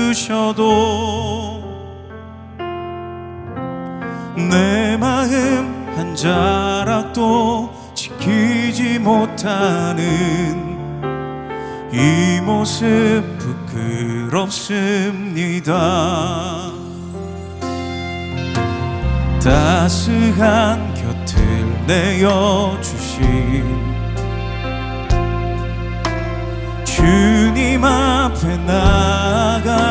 품어주셔도 내 마음 한 자락도 지키지 못하는 이 모습 부끄럽습니다. 따스한 곁을 내어주신 주님 앞에 나아갑니다.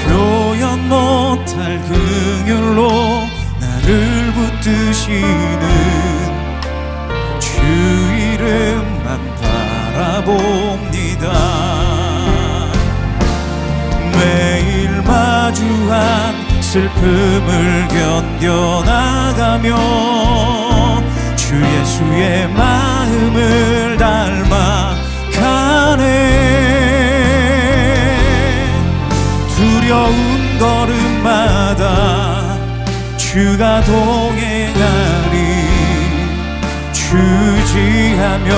표현 못할 긍휼로 나를 붙드시는 주 이름만 바라봅니다. 매일 마주한 슬픔을 견뎌나가며 주 예수의 마음을 닮아 가네. 두려운 걸음마다 주가 동행하리. 주지하며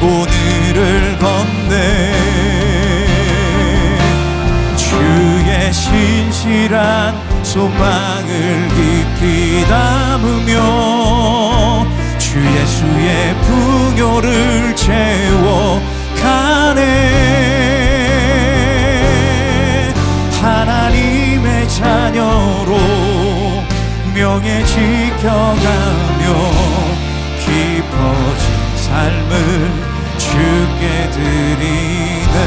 오늘을 건네 주의 신실한 소망을 깊이 담으며 주 예수의 풍요를 채워가네. 하나님의 자녀로 명예 지켜가며 깊어진 삶을 주께 드리네.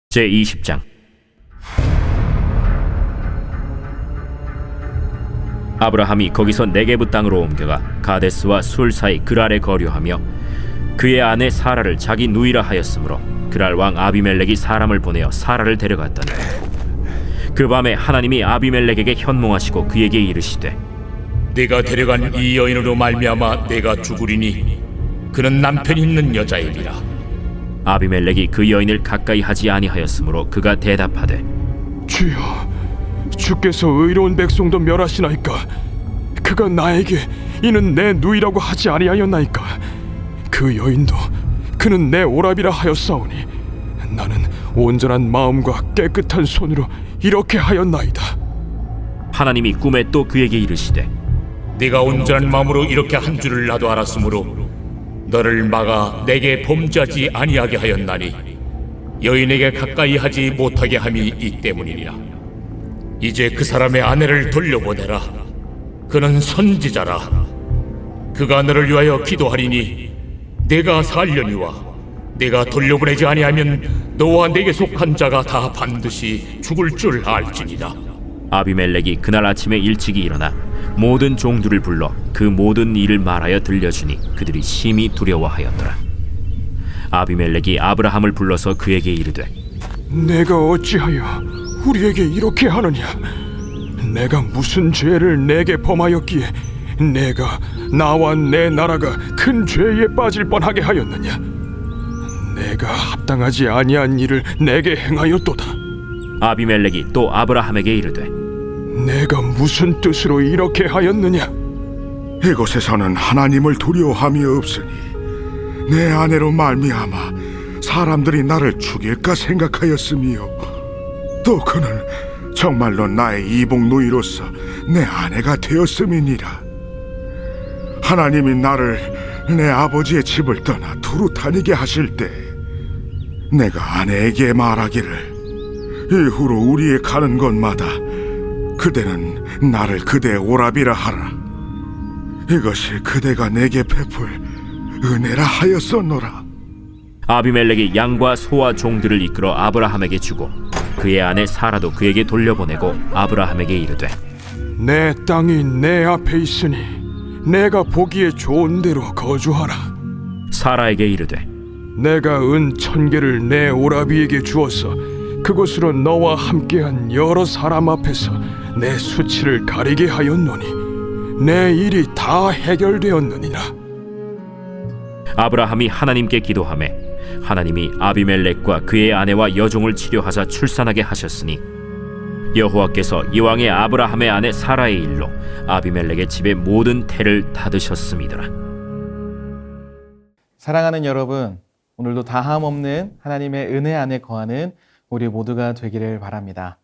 제20장. 아브라함이 거기서 네게브 땅으로 옮겨가 가데스와 술 사이 그랄에 거류하며 그의 아내 사라를 자기 누이라 하였으므로 그랄 왕 아비멜렉이 사람을 보내어 사라를 데려갔더니 그 밤에 하나님이 아비멜렉에게 현몽하시고 그에게 이르시되 네가 데려간 이 여인으로 말미암아 내가 죽으리니 그는 남편이 있는 여자이니라. 아비멜렉이 그 여인을 가까이 하지 아니하였으므로 그가 대답하되 주여, 주께서 의로운 백성도 멸하시나이까? 그가 나에게 이는 내 누이라고 하지 아니하였나이까? 그 여인도 그는 내 오라비라 하였사오니 나는 온전한 마음과 깨끗한 손으로 이렇게 하였나이다. 하나님이 꿈에 또 그에게 이르시되 네가 온전한 마음으로 이렇게 한 줄을 나도 알았으므로 너를 막아 내게 범죄하지 아니하게 하였나니 여인에게 가까이 하지 못하게 함이 이 때문이니라. 이제 그 사람의 아내를 돌려보내라. 그는 선지자라. 그가 너를 위하여 기도하리니 내가 살려니와 내가 돌려보내지 아니하면 너와 내게 속한 자가 다 반드시 죽을 줄 알지니라. 아비멜렉이 그날 아침에 일찍이 일어나 모든 종들을 불러 그 모든 일을 말하여 들려주니 그들이 심히 두려워하였더라. 아비멜렉이 아브라함을 불러서 그에게 이르되 내가 어찌하여 우리에게 이렇게 하느냐? 내가 무슨 죄를 내게 범하였기에 내가 나와 내 나라가 큰 죄에 빠질 뻔하게 하였느냐? 내가 합당하지 아니한 일을 내게 행하였도다. 아비멜렉이 또 아브라함에게 이르되 내가 무슨 뜻으로 이렇게 하였느냐? 이곳에서는 하나님을 두려워함이 없으니 내 아내로 말미암아 사람들이 나를 죽일까 생각하였으며 또 그는 정말로 나의 이복 누이로서 내 아내가 되었음이니라. 하나님이 나를 내 아버지의 집을 떠나 두루 다니게 하실 때 내가 아내에게 말하기를 이후로 우리의 가는 곳마다 그대는 나를 그대의 오라비라 하라. 이것이 그대가 내게 베풀 은혜라 하였었노라. 아비멜렉이 양과 소와 종들을 이끌어 아브라함에게 주고 그의 아내 사라도 그에게 돌려보내고 아브라함에게 이르되 내 땅이 내 앞에 있으니 내가 보기에 좋은 대로 거주하라. 사라에게 이르되 내가 은 1000개를 내 오라비에게 주어서 그곳으로 너와 함께한 여러 사람 앞에서 내 수치를 가리게 하였노니 내 일이 다 해결되었느니라. 아브라함이 하나님께 기도하매 하나님이 아비멜렉과 그의 아내와 여종을 치료하사 출산하게 하셨으니 여호와께서 이왕의 아브라함의 아내 사라의 일로 아비멜렉의 집의 모든 태를 닫으셨음이더라. 사랑하는 여러분, 오늘도 다함 없는 하나님의 은혜 안에 거하는 우리 모두가 되기를 바랍니다.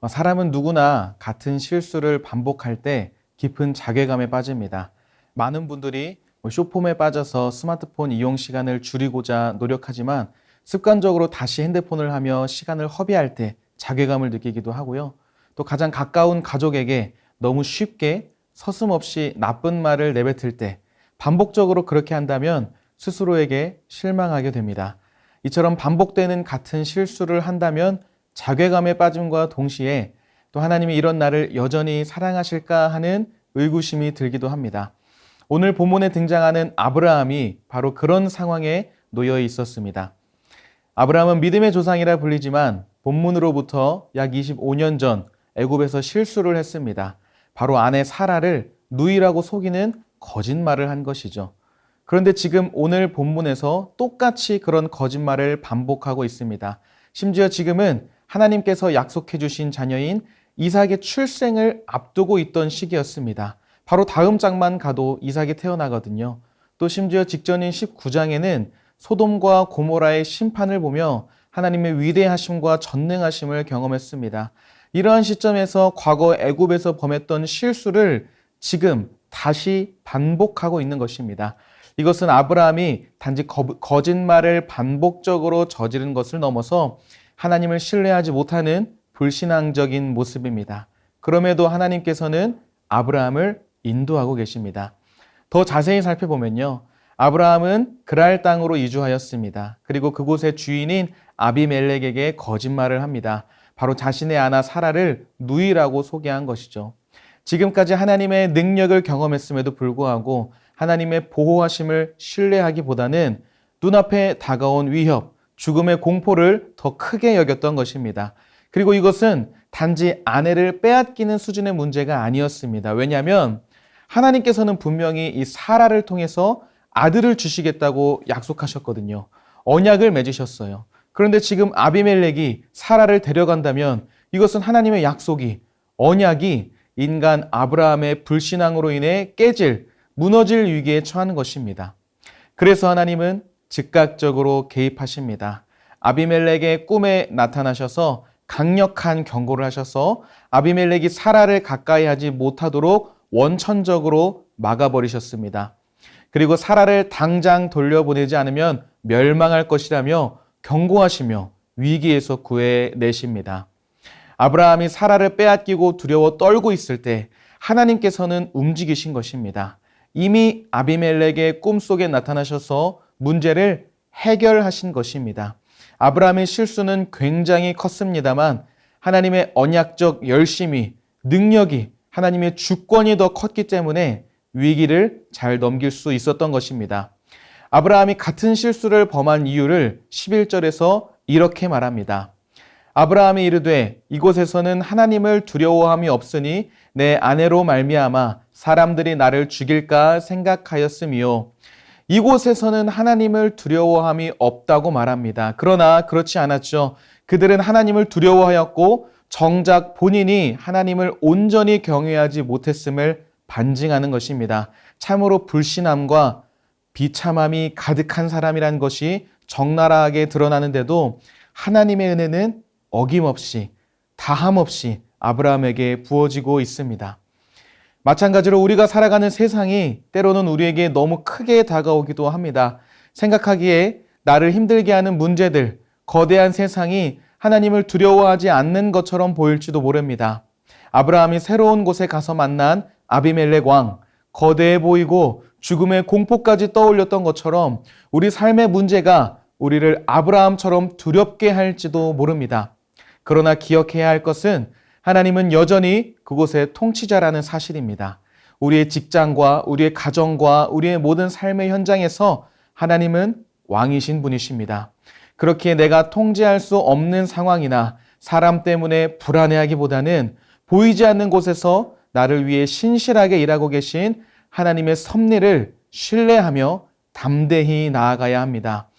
사람은 누구나 같은 실수를 반복할 때 깊은 자괴감에 빠집니다. 많은 분들이 쇼폼에 빠져서 스마트폰 이용 시간을 줄이고자 노력하지만 습관적으로 다시 핸드폰을 하며 시간을 허비할 때 자괴감을 느끼기도 하고요. 또 가장 가까운 가족에게 너무 쉽게 서슴없이 나쁜 말을 내뱉을 때 반복적으로 그렇게 한다면 스스로에게 실망하게 됩니다. 이처럼 반복되는 같은 실수를 한다면 자괴감에 빠짐과 동시에 또 하나님이 이런 나를 여전히 사랑하실까 하는 의구심이 들기도 합니다. 오늘 본문에 등장하는 아브라함이 바로 그런 상황에 놓여 있었습니다. 아브라함은 믿음의 조상이라 불리지만 본문으로부터 약 25년 전 애굽에서 실수를 했습니다. 바로 아내 사라를 누이라고 속이는 거짓말을 한 것이죠. 그런데 지금 오늘 본문에서 똑같이 그런 거짓말을 반복하고 있습니다. 심지어 지금은 하나님께서 약속해 주신 자녀인 이삭의 출생을 앞두고 있던 시기였습니다. 바로 다음 장만 가도 이삭이 태어나거든요. 또 심지어 직전인 19장에는 소돔과 고모라의 심판을 보며 하나님의 위대하심과 전능하심을 경험했습니다. 이러한 시점에서 과거 애굽에서 범했던 실수를 지금 다시 반복하고 있는 것입니다. 이것은 아브라함이 단지 거짓말을 반복적으로 저지른 것을 넘어서 하나님을 신뢰하지 못하는 불신앙적인 모습입니다. 그럼에도 하나님께서는 아브라함을 인도하고 계십니다. 더 자세히 살펴보면요. 아브라함은 그랄 땅으로 이주하였습니다. 그리고 그곳의 주인인 아비멜렉에게 거짓말을 합니다. 바로 자신의 아내 사라를 누이라고 소개한 것이죠. 지금까지 하나님의 능력을 경험했음에도 불구하고 하나님의 보호하심을 신뢰하기보다는 눈앞에 다가온 위협, 죽음의 공포를 더 크게 여겼던 것입니다. 그리고 이것은 단지 아내를 빼앗기는 수준의 문제가 아니었습니다. 왜냐하면 하나님께서는 분명히 이 사라를 통해서 아들을 주시겠다고 약속하셨거든요. 언약을 맺으셨어요. 그런데 지금 아비멜렉이 사라를 데려간다면 이것은 하나님의 약속이, 언약이 인간 아브라함의 불신앙으로 인해 무너질 위기에 처하는 것입니다. 그래서 하나님은 즉각적으로 개입하십니다. 아비멜렉의 꿈에 나타나셔서 강력한 경고를 하셔서 아비멜렉이 사라를 가까이 하지 못하도록 원천적으로 막아버리셨습니다. 그리고 사라를 당장 돌려보내지 않으면 멸망할 것이라며 경고하시며 위기에서 구해내십니다. 아브라함이 사라를 빼앗기고 두려워 떨고 있을 때 하나님께서는 움직이신 것입니다. 이미 아비멜렉의 꿈속에 나타나셔서 문제를 해결하신 것입니다. 아브라함의 실수는 굉장히 컸습니다만 하나님의 언약적 열심이, 능력이, 하나님의 주권이 더 컸기 때문에 위기를 잘 넘길 수 있었던 것입니다. 아브라함이 같은 실수를 범한 이유를 11절에서 이렇게 말합니다. 아브라함이 이르되 이곳에서는 하나님을 두려워함이 없으니 내 아내로 말미암아 사람들이 나를 죽일까 생각하였음이요. 이곳에서는 하나님을 두려워함이 없다고 말합니다. 그러나 그렇지 않았죠. 그들은 하나님을 두려워하였고 정작 본인이 하나님을 온전히 경외하지 못했음을 반증하는 것입니다. 참으로 불신함과 비참함이 가득한 사람이란 것이 적나라하게 드러나는데도 하나님의 은혜는 어김없이, 다함없이 아브라함에게 부어지고 있습니다. 마찬가지로 우리가 살아가는 세상이 때로는 우리에게 너무 크게 다가오기도 합니다. 생각하기에 나를 힘들게 하는 문제들, 거대한 세상이 하나님을 두려워하지 않는 것처럼 보일지도 모릅니다. 아브라함이 새로운 곳에 가서 만난 아비멜렉 왕, 거대해 보이고 죽음의 공포까지 떠올렸던 것처럼 우리 삶의 문제가 우리를 아브라함처럼 두렵게 할지도 모릅니다. 그러나 기억해야 할 것은 하나님은 여전히 그곳의 통치자라는 사실입니다. 우리의 직장과 우리의 가정과 우리의 모든 삶의 현장에서 하나님은 왕이신 분이십니다. 그렇기에 내가 통제할 수 없는 상황이나 사람 때문에 불안해하기보다는 보이지 않는 곳에서 나를 위해 신실하게 일하고 계신 하나님의 섭리를 신뢰하며 담대히 나아가야 합니다.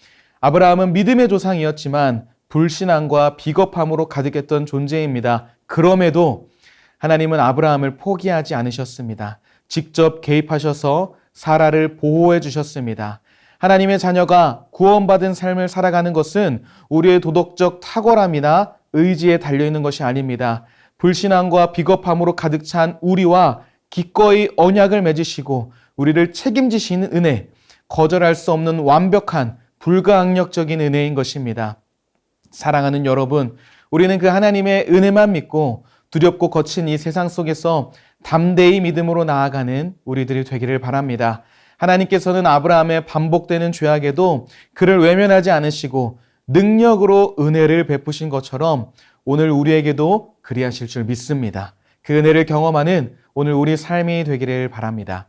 아브라함은 믿음의 조상이었지만 불신앙과 비겁함으로 가득했던 존재입니다. 그럼에도 하나님은 아브라함을 포기하지 않으셨습니다. 직접 개입하셔서 사라를 보호해 주셨습니다. 하나님의 자녀가 구원받은 삶을 살아가는 것은 우리의 도덕적 탁월함이나 의지에 달려있는 것이 아닙니다. 불신앙과 비겁함으로 가득 찬 우리와 기꺼이 언약을 맺으시고 우리를 책임지시는 은혜, 거절할 수 없는 완벽한 불가항력적인 은혜인 것입니다. 사랑하는 여러분, 우리는 그 하나님의 은혜만 믿고 두렵고 거친 이 세상 속에서 담대히 믿음으로 나아가는 우리들이 되기를 바랍니다. 하나님께서는 아브라함의 반복되는 죄악에도 그를 외면하지 않으시고 능력으로 은혜를 베푸신 것처럼 오늘 우리에게도 그리하실 줄 믿습니다. 그 은혜를 경험하는 오늘 우리 삶이 되기를 바랍니다.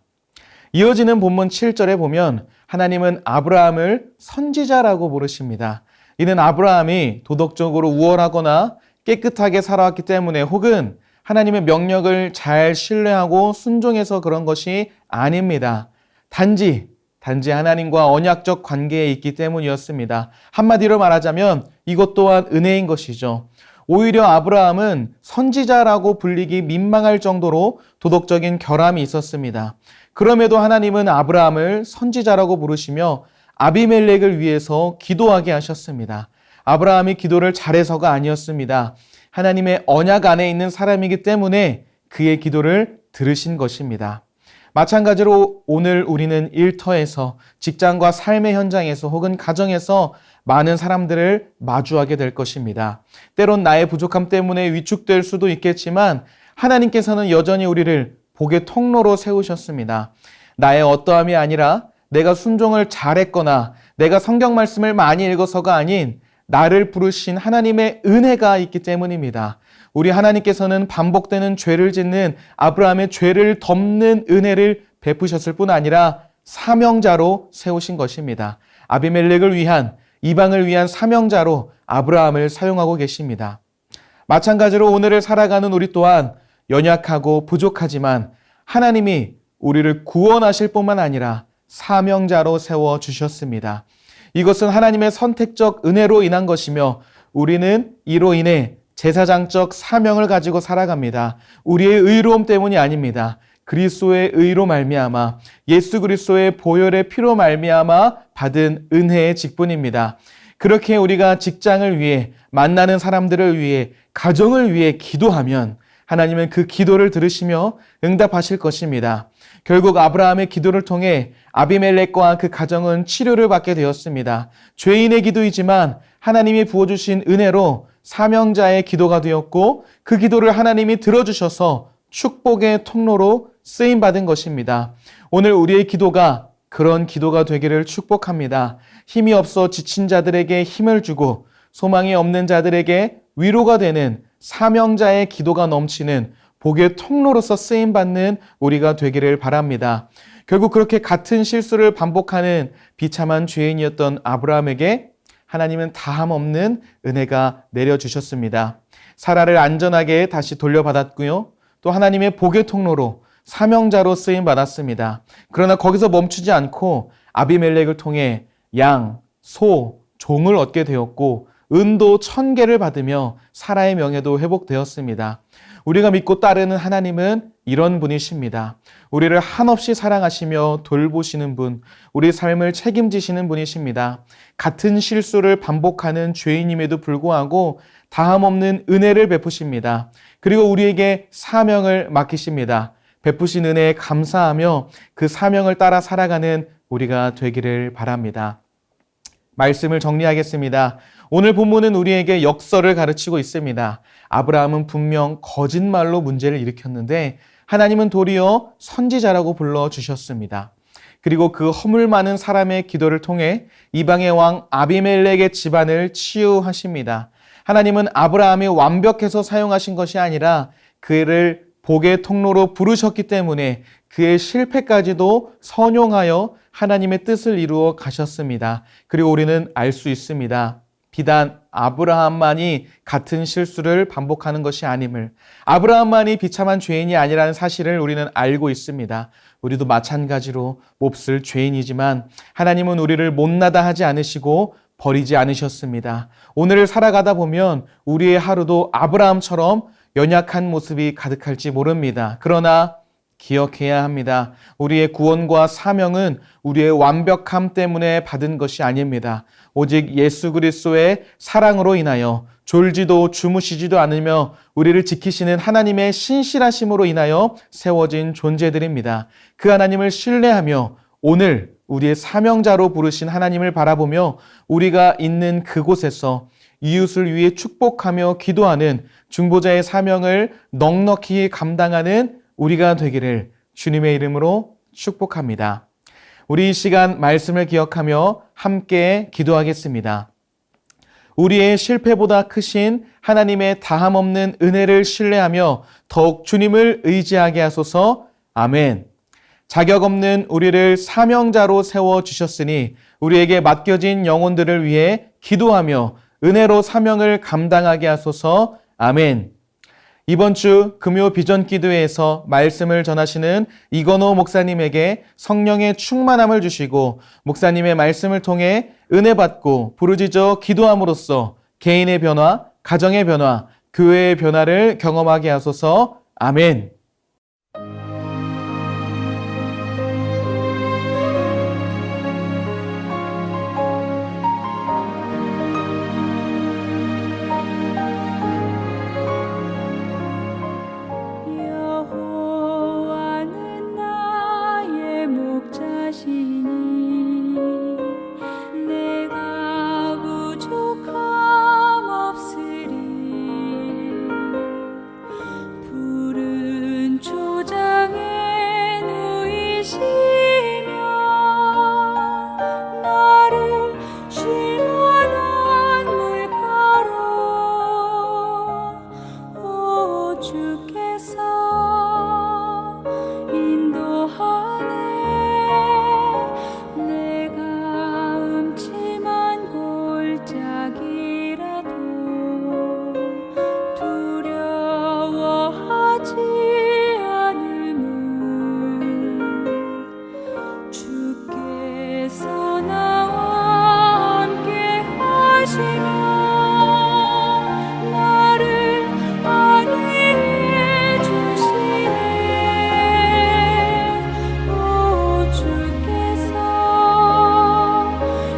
이어지는 본문 7절에 보면 하나님은 아브라함을 선지자라고 부르십니다. 이는 아브라함이 도덕적으로 우월하거나 깨끗하게 살아왔기 때문에 혹은 하나님의 명령을 잘 신뢰하고 순종해서 그런 것이 아닙니다. 단지 하나님과 언약적 관계에 있기 때문이었습니다. 한마디로 말하자면 이것 또한 은혜인 것이죠. 오히려 아브라함은 선지자라고 불리기 민망할 정도로 도덕적인 결함이 있었습니다. 그럼에도 하나님은 아브라함을 선지자라고 부르시며 아비멜렉을 위해서 기도하게 하셨습니다. 아브라함이 기도를 잘해서가 아니었습니다. 하나님의 언약 안에 있는 사람이기 때문에 그의 기도를 들으신 것입니다. 마찬가지로 오늘 우리는 일터에서 직장과 삶의 현장에서 혹은 가정에서 많은 사람들을 마주하게 될 것입니다. 때론 나의 부족함 때문에 위축될 수도 있겠지만 하나님께서는 여전히 우리를 복의 통로로 세우셨습니다. 나의 어떠함이 아니라 내가 순종을 잘했거나 내가 성경 말씀을 많이 읽어서가 아닌 나를 부르신 하나님의 은혜가 있기 때문입니다. 우리 하나님께서는 반복되는 죄를 짓는 아브라함의 죄를 덮는 은혜를 베푸셨을 뿐 아니라 사명자로 세우신 것입니다. 아비멜렉을 위한, 이방을 위한 사명자로 아브라함을 사용하고 계십니다. 마찬가지로 오늘을 살아가는 우리 또한 연약하고 부족하지만 하나님이 우리를 구원하실 뿐만 아니라 사명자로 세워주셨습니다. 이것은 하나님의 선택적 은혜로 인한 것이며 우리는 이로 인해 제사장적 사명을 가지고 살아갑니다. 우리의 의로움 때문이 아닙니다. 그리스도의 의로 말미암아 예수 그리스도의 보혈의 피로 말미암아 받은 은혜의 직분입니다. 그렇게 우리가 직장을 위해, 만나는 사람들을 위해, 가정을 위해 기도하면 하나님은 그 기도를 들으시며 응답하실 것입니다. 결국 아브라함의 기도를 통해 아비멜렉과 그 가정은 치료를 받게 되었습니다. 죄인의 기도이지만 하나님이 부어주신 은혜로 사명자의 기도가 되었고 그 기도를 하나님이 들어주셔서 축복의 통로로 쓰임받은 것입니다. 오늘 우리의 기도가 그런 기도가 되기를 축복합니다. 힘이 없어 지친 자들에게 힘을 주고 소망이 없는 자들에게 위로가 되는 사명자의 기도가 넘치는 복의 통로로서 쓰임받는 우리가 되기를 바랍니다. 결국 그렇게 같은 실수를 반복하는 비참한 죄인이었던 아브라함에게 하나님은 다함 없는 은혜가 내려주셨습니다. 사라를 안전하게 다시 돌려받았고요. 또 하나님의 복의 통로로 사명자로 쓰임받았습니다. 그러나 거기서 멈추지 않고 아비멜렉을 통해 양, 소, 종을 얻게 되었고 은도 1000개를 받으며 사라의 명예도 회복되었습니다. 우리가 믿고 따르는 하나님은 이런 분이십니다. 우리를 한없이 사랑하시며 돌보시는 분, 우리 삶을 책임지시는 분이십니다. 같은 실수를 반복하는 죄인임에도 불구하고 다함없는 은혜를 베푸십니다. 그리고 우리에게 사명을 맡기십니다. 베푸신 은혜에 감사하며 그 사명을 따라 살아가는 우리가 되기를 바랍니다. 말씀을 정리하겠습니다. 오늘 본문은 우리에게 역설을 가르치고 있습니다. 아브라함은 분명 거짓말로 문제를 일으켰는데 하나님은 도리어 선지자라고 불러주셨습니다. 그리고 그 허물 많은 사람의 기도를 통해 이방의 왕 아비멜렉의 집안을 치유하십니다. 하나님은 아브라함이 완벽해서 사용하신 것이 아니라 그를 복의 통로로 부르셨기 때문에 그의 실패까지도 선용하여 하나님의 뜻을 이루어 가셨습니다. 그리고 우리는 알 수 있습니다. 비단 아브라함만이 같은 실수를 반복하는 것이 아님을, 아브라함만이 비참한 죄인이 아니라는 사실을 우리는 알고 있습니다. 우리도 마찬가지로 몹쓸 죄인이지만 하나님은 우리를 못나다 하지 않으시고 버리지 않으셨습니다. 오늘을 살아가다 보면 우리의 하루도 아브라함처럼 연약한 모습이 가득할지 모릅니다. 그러나 기억해야 합니다. 우리의 구원과 사명은 우리의 완벽함 때문에 받은 것이 아닙니다. 오직 예수 그리스도의 사랑으로 인하여 졸지도 주무시지도 않으며 우리를 지키시는 하나님의 신실하심으로 인하여 세워진 존재들입니다. 그 하나님을 신뢰하며 오늘 우리의 사명자로 부르신 하나님을 바라보며 우리가 있는 그곳에서 이웃을 위해 축복하며 기도하는 중보자의 사명을 넉넉히 감당하는 우리가 되기를 주님의 이름으로 축복합니다. 우리 이 시간 말씀을 기억하며 함께 기도하겠습니다. 우리의 실패보다 크신 하나님의 다함없는 은혜를 신뢰하며 더욱 주님을 의지하게 하소서. 아멘. 자격 없는 우리를 사명자로 세워주셨으니 우리에게 맡겨진 영혼들을 위해 기도하며 은혜로 사명을 감당하게 하소서. 아멘. 이번 주 금요 비전 기도회에서 말씀을 전하시는 이건호 목사님에게 성령의 충만함을 주시고 목사님의 말씀을 통해 은혜 받고 부르짖어 기도함으로써 개인의 변화, 가정의 변화, 교회의 변화를 경험하게 하소서. 아멘. 여호와는 나의 목자시니 내가 부족함 없으리. 푸른 초장에 누이시며 나를 쉴 만한 물가로 오 주께서 인도하네. 내가 음침한 골짜기라도 두려워하지 않음은 주께서 나와 함께 하시며 나를 안위해 주시네. 오 주께서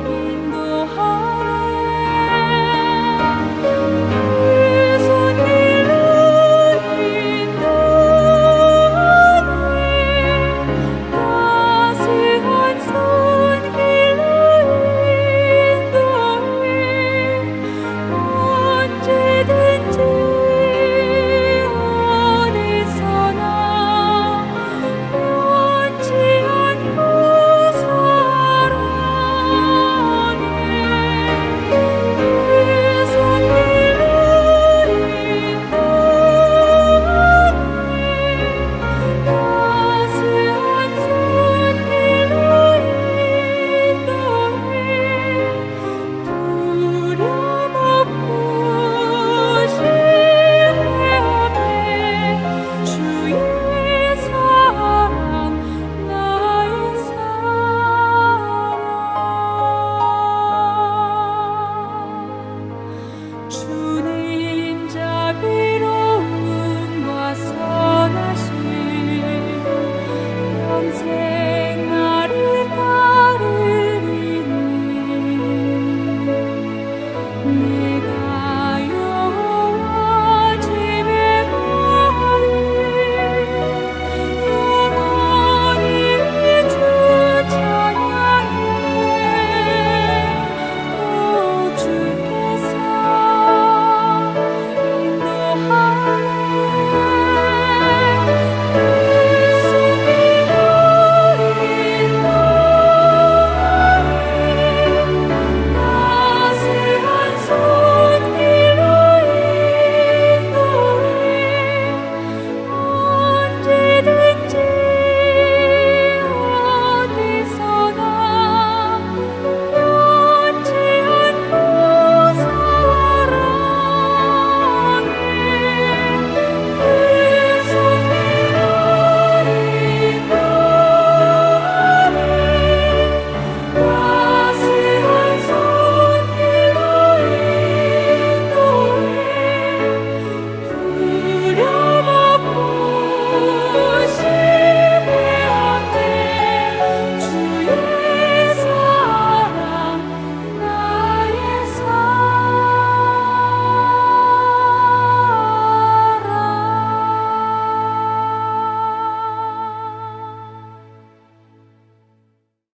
인도하네. 그 손길로 인도하네. 따스한 손길로 인도해. 언제든지 어디서나 변치 않고 사랑해. 그 손길로 인도하네. 따스한 손길로 인도해. 두려움 없고 실패 없네. 주의 사랑 나의 사랑. 주님 자비로움과 선하심 평생